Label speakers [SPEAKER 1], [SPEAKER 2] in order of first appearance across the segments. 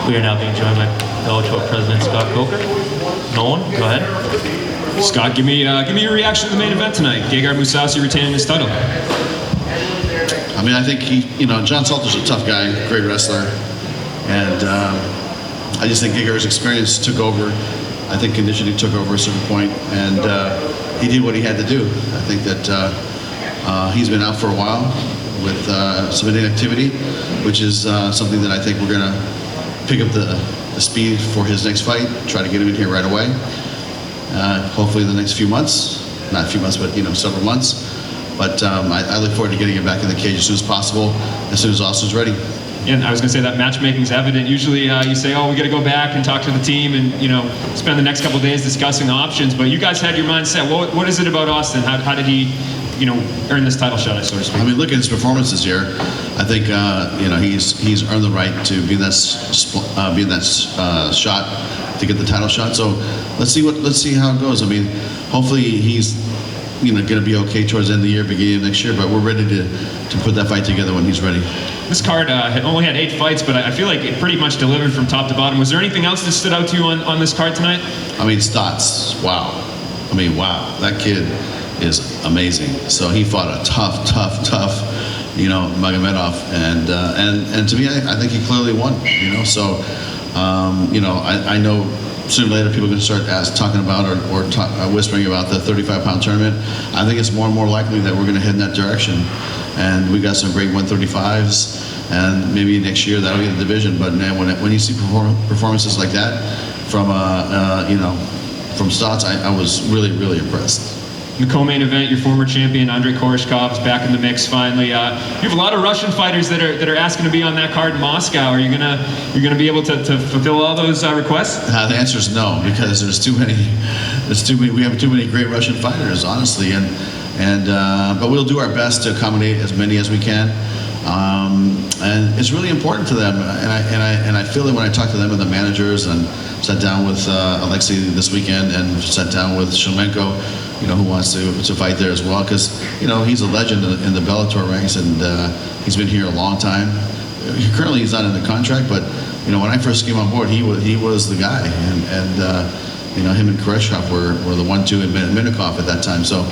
[SPEAKER 1] We are now being joined by Bellator President Scott Coker. Nolan, go ahead.
[SPEAKER 2] Scott, give me your reaction to the main event tonight. Gegard Mousasi retaining his title.
[SPEAKER 3] I mean, I think John Salter's a tough guy, great wrestler, and I just think Gegard's experience took over. I think conditioning took over at a certain point, and he did what he had to do. I think that he's been out for a while with some inactivity, which is something that I think we're going to pick up the speed for his next fight, try to get him in here right away. Hopefully in the next few months, not a few months, but several months. But I look forward to getting him back in the cage as soon as possible, as soon as Austin's ready.
[SPEAKER 2] And I was going to say that matchmaking is evident. Usually you say, oh, we got to go back and talk to the team and spend the next couple of days discussing options. But you guys had your mind set. What is it about Austin? How did he earn this title shot, so to speak?
[SPEAKER 3] I mean, look at his performances here. I think he's earned the right to be in that shot, to get the title shot. So let's see how it goes. I mean, hopefully he's going to be okay towards the end of the year, beginning of next year. But we're ready to put that fight together when he's ready.
[SPEAKER 2] This card only had 8 fights, but I feel like it pretty much delivered from top to bottom. Was there anything else that stood out to you on this card tonight?
[SPEAKER 3] I mean, Stotts. Wow. I mean, wow. That kid is amazing. So he fought a tough Magomedov, and to me, I think he clearly won. So I know sooner or later people are going to start talking about or whispering about the 35-pound tournament. I think it's more and more likely that we're going to head in that direction, and we got some great 135s, and maybe next year that'll be the division. But man, when you see performances like that from Stotts, I was really impressed.
[SPEAKER 2] The co-main event, your former champion Andrei Koreshkov's back in the mix finally. You have a lot of Russian fighters that are asking to be on that card in Moscow. Are you gonna be able to fulfill all those requests?
[SPEAKER 3] The answer is no, because there's too many. We have too many great Russian fighters, honestly, but we'll do our best to accommodate as many as we can. And it's really important to them, and I feel that when I talk to them and the managers, and sat down with Alexei this weekend, and sat down with Shlemenko, who wants to fight there as well, because he's a legend in the Bellator ranks, and he's been here a long time. Currently he's not in the contract, but when I first came on board, he was the guy, and him and Koreshkov were the 1-2 and Minikov at that time. So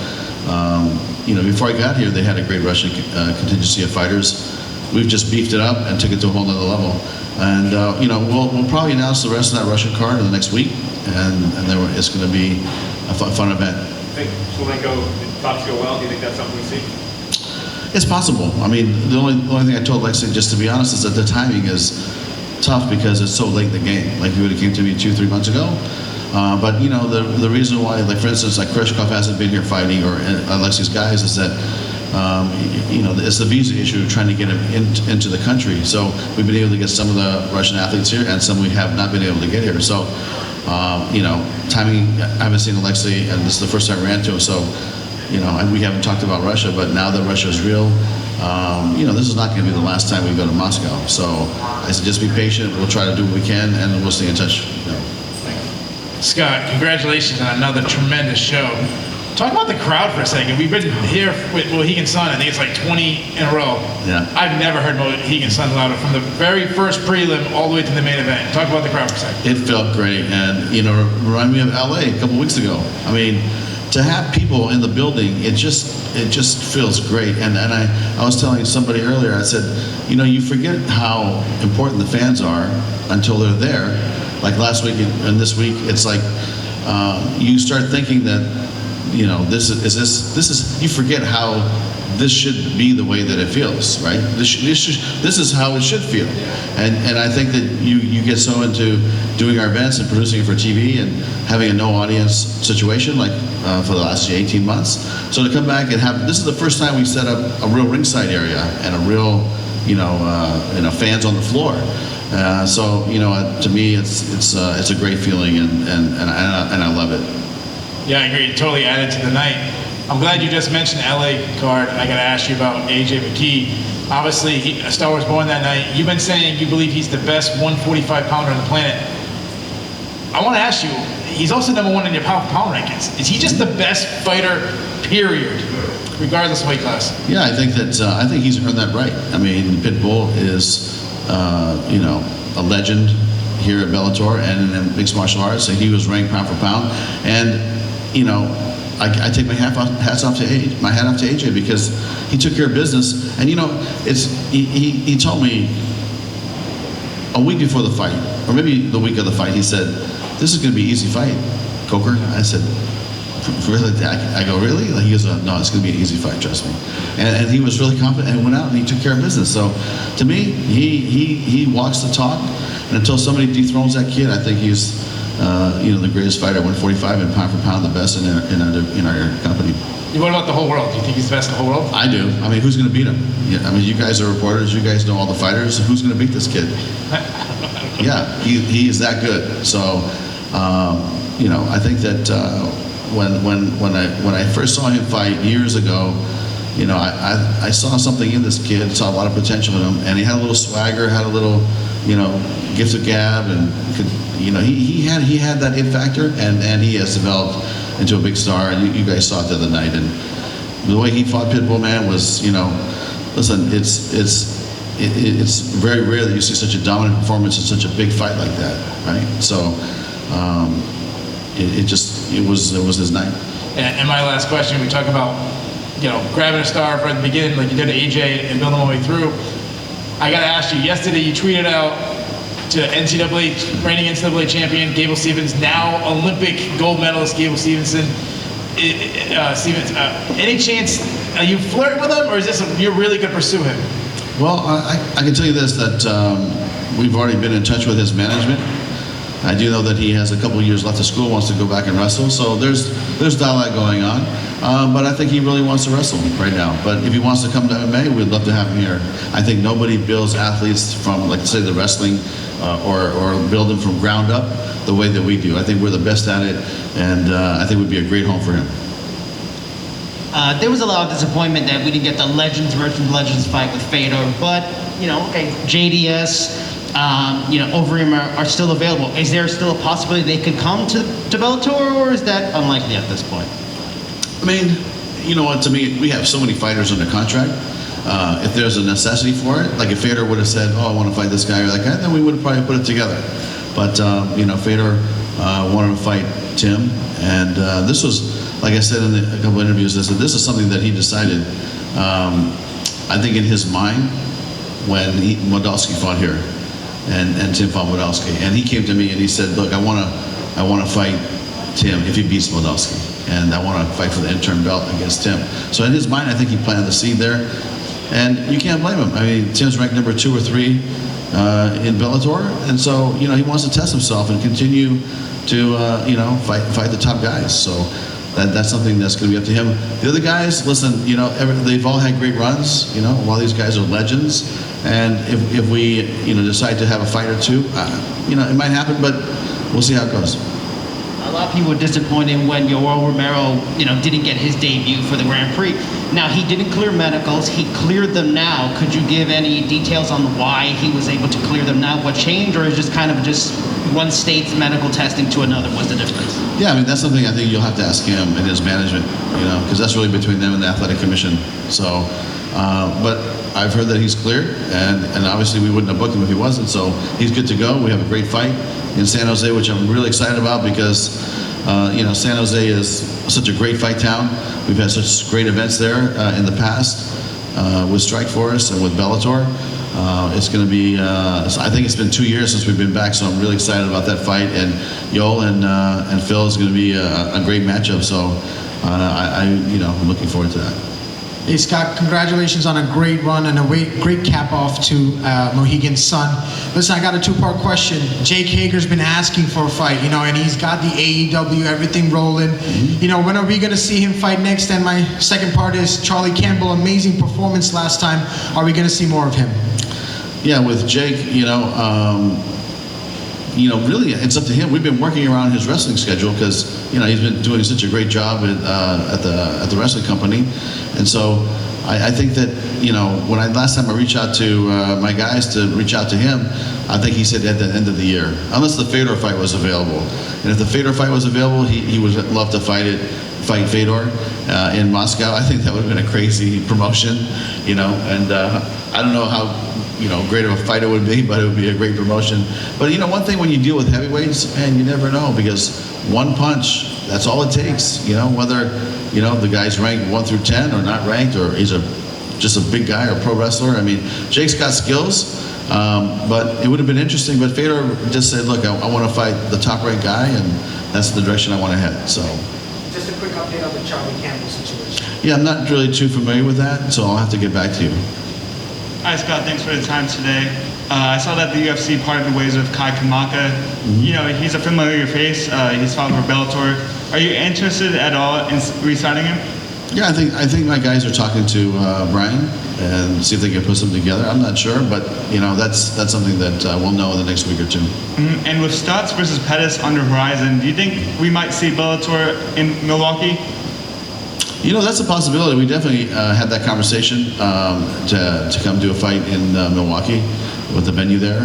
[SPEAKER 3] before I got here, they had a great Russian contingency of fighters. We've just beefed it up and took it to a whole nother level. And we'll probably announce the rest of that Russian card in the next week, and then it's going to be a fun event.
[SPEAKER 4] I think Shlemenko talks go well. Do you think that's something we see?
[SPEAKER 3] It's possible. I mean, the only thing I told Lexi, just to be honest, is that the timing is tough because it's so late in the game. Like, if you would have came to me 2-3 months ago. But the reason why, like, for instance, like Koreshkov hasn't been here fighting, or Alexi's guys, is that it's the visa issue, trying to get him into the country. So we've been able to get some of the Russian athletes here, and some we have not been able to get here. So timing, I haven't seen Alexei, and this is the first time I ran to him. So and we haven't talked about Russia, but now that Russia is real, this is not going to be the last time we go to Moscow. So I said, just be patient. We'll try to do what we can, and we'll stay in touch.
[SPEAKER 5] Scott, congratulations on another tremendous show. Talk about the crowd for a second. We've been here with Mohegan Sun. I think it's like 20 in a row.
[SPEAKER 3] Yeah.
[SPEAKER 5] I've never heard Mohegan Sun louder from the very first prelim all the way to the main event. Talk about the crowd for a second.
[SPEAKER 3] It felt great, and remind me of LA a couple weeks ago. I mean, to have people in the building, it just feels great. And I was telling somebody earlier, I said, you forget how important the fans are until they're there. Like last week and this week, it's like you start thinking that this is you forget how this should be the way that it feels, right? This is how it should feel, and I think that you get so into doing our events and producing it for TV and having a no audience situation like for the last 18 months. So to come back and have, this is the first time we set up a real ringside area and a real fans on the floor. So to me, it's a great feeling, and I love it.
[SPEAKER 5] Yeah, I agree. It totally added to the night. I'm glad you just mentioned LA card. I got to ask you about AJ McKee. Obviously, Star Wars born that night. You've been saying you believe he's the best 145 pounder on the planet. I want to ask you, he's also #1 in your pound rankings. Is he just the best fighter, period, regardless of weight class?
[SPEAKER 3] Yeah, I think he's earned that right. I mean, Pitbull is, a legend. here at Bellator and in mixed martial arts, and he was ranked pound for pound. And I take my hat off to AJ because he took care of business. And he told me a week before the fight, or maybe the week of the fight, he said, "This is going to be an easy fight, Coker." I said, "Really?" I go, "Really?" Like, he goes, "No, it's going to be an easy fight, trust me." And he was really confident and went out and he took care of business. So to me, he walks the talk. And until somebody dethrones that kid, I think he's the greatest fighter, 145 and pound for pound, the best in our company.
[SPEAKER 5] What about the whole world? Do you think he's the best in the whole world?
[SPEAKER 3] I do. I mean, who's going to beat him? Yeah, I mean, you guys are reporters. You guys know all the fighters. Who's going to beat this kid? Yeah, he is that good. So, I think that when I first saw him fight years ago, I saw something in this kid. Saw a lot of potential in him, and he had a little swagger, had a little, gift of gab, and he had that it factor, and he has developed into a big star. And you guys saw it the other night, and the way he fought Pitbull, man, was listen, it's very rare that you see such a dominant performance in such a big fight like that, right? So it was his night.
[SPEAKER 5] And my last question, we talk about grabbing a star right at the beginning, like you did to AJ, and building all the way through. I got to ask you, yesterday you tweeted out to reigning NCAA champion Gable Stevenson, now Olympic gold medalist Gable Stevenson. Any chance, are you flirting with him, or is this you're really going to pursue him?
[SPEAKER 3] Well, I can tell you this, that we've already been in touch with his management. I do know that he has a couple years left of school, wants to go back and wrestle. So there's dialogue going on. But I think he really wants to wrestle right now. But if he wants to come to MMA, we'd love to have him here. I think nobody builds athletes from, like, say, the wrestling or build them from ground up the way that we do. I think we're the best at it, and I think it would be a great home for him.
[SPEAKER 6] There was a lot of disappointment that we didn't get the Legends versus Legends fight with Fedor, but, JDS, Overeem are still available. Is there still a possibility they could come to Bellator, or is that unlikely at this point?
[SPEAKER 3] I mean, you know what, to me, we have so many fighters under contract. If there's a necessity for it, like if Fedor would have said, "Oh, I want to fight this guy," or that guy, then we would have probably put it together. But, Fedor wanted to fight Tim, and this was, like I said in a couple of interviews, this is something that he decided, I think in his mind, when Mousasi fought here, and Tim fought Mousasi, and he came to me and he said, "Look, I want to fight Tim if he beats Mousasi, and I want to fight for the interim belt against Tim." So in his mind, I think he planted the seed there, and you can't blame him. I mean, Tim's ranked number 2 or 3 in Bellator, and so he wants to test himself and continue to fight the top guys. So that's something that's going to be up to him. The other guys, listen, they've all had great runs. A lot of these guys are legends, and if we decide to have a fight or two, it might happen, but we'll see how it goes.
[SPEAKER 6] A lot of people were disappointed when Romero, didn't get his debut for the Grand Prix. Now, he didn't clear medicals. He cleared them now. Could you give any details on why he was able to clear them now? What changed, or is just kind of just one state's medical testing to another? What's the difference?
[SPEAKER 3] Yeah, I mean, that's something I think you'll have to ask him and his management, because that's really between them and the athletic commission. So, but I've heard that he's cleared, and obviously we wouldn't have booked him if he wasn't. So he's good to go. We have a great fight in San Jose, which I'm really excited about because, San Jose is such a great fight town. We've had such great events there in the past with Strikeforce and with Bellator. It's going to be, I think it's been 2 years since we've been back, so I'm really excited about that fight. And Yoel and Phil is going to be a great matchup. So I'm looking forward to that.
[SPEAKER 7] Hey Scott, congratulations on a great run and a great cap off to Mohegan's son. Listen, I got a 2-part question. Jake Hager's been asking for a fight, and he's got the AEW, everything rolling. Mm-hmm. When are we going to see him fight next? And my second part is Charlie Campbell, amazing performance last time. Are we going to see more of him?
[SPEAKER 3] Yeah, with Jake, really it's up to him. We've been working around his wrestling schedule because, he's been doing such a great job at the wrestling company. And so I think that, when last time I reached out to my guys to reach out to him, I think he said at the end of the year, unless the Fedor fight was available. And if the Fedor fight was available, he would love to fight Fedor in Moscow. I think that would have been a crazy promotion, and I don't know how great of a fight it would be, but it would be a great promotion. But one thing when you deal with heavyweights, man, you never know, because one punch, that's all it takes. Whether the guy's ranked 1 through 10 or not ranked, or he's just a big guy or pro wrestler. I mean, Jake's got skills, but it would have been interesting. But Fedor just said, look, I want to fight the top ranked guy, and that's the direction I want to head. So.
[SPEAKER 7] Just a quick update on the Charlie Campbell situation.
[SPEAKER 3] Yeah, I'm not really too familiar with that, so I'll have to get back to you.
[SPEAKER 8] Hi Scott, thanks for the time today. I saw that the UFC parted ways with Kai Kamaka. He's a familiar face. He's fought for Bellator. Are you interested at all in re-signing him?
[SPEAKER 3] Yeah, I think my guys are talking to Brian and see if they can put something together. I'm not sure, but that's something that we'll know in the next week or two.
[SPEAKER 8] And with Stotts versus Pettis on the horizon, do you think we might see Bellator in Milwaukee?
[SPEAKER 3] That's a possibility. We definitely had that conversation to come do a fight in Milwaukee with the venue there.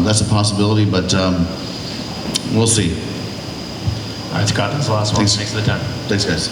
[SPEAKER 3] That's a possibility, but we'll see.
[SPEAKER 1] All right, Scott, that's the last one.
[SPEAKER 3] Thanks.
[SPEAKER 1] Thanks for the time.
[SPEAKER 3] Thanks, guys.